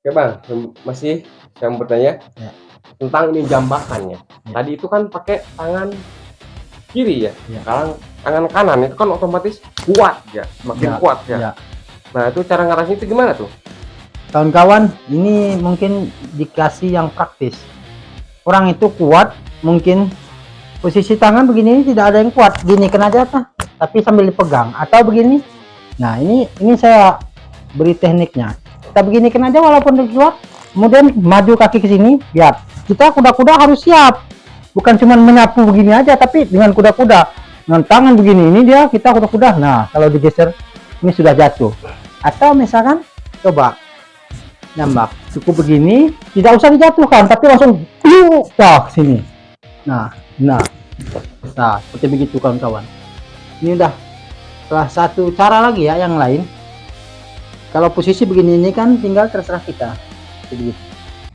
Oke Bang, masih saya mau bertanya Ya, tentang ini jambakannya. ya, Tadi itu kan pakai tangan kiri ya, ya, sekarang tangan kanan itu kan otomatis kuat ya, semakin ya, kuat ya. ya. Nah itu cara ngarasnya itu gimana tuh? Kawan-kawan, ini mungkin dikasih yang praktis. Orang itu kuat, mungkin posisi tangan begini tidak ada yang kuat. Gini kena jatah, tapi sambil dipegang atau begini. Nah, ini saya beri tekniknya. Kita begini kena aja walaupun kuat. Kemudian maju kaki ke sini, lihat. Kita kuda-kuda harus siap. Bukan cuma menyapu begini aja, tapi dengan kuda-kuda. Dengan tangan begini, ini dia kita kuda-kuda. Nah, kalau digeser, ini sudah jatuh. Atau misalkan, coba nambah cukup begini, tidak usah dijatuhkan, tapi langsung ke sini. Nah, seperti begitu kawan-kawan. Ini udah salah satu cara lagi ya, yang lain. Kalau posisi begini ini kan tinggal terserah kita. Jadi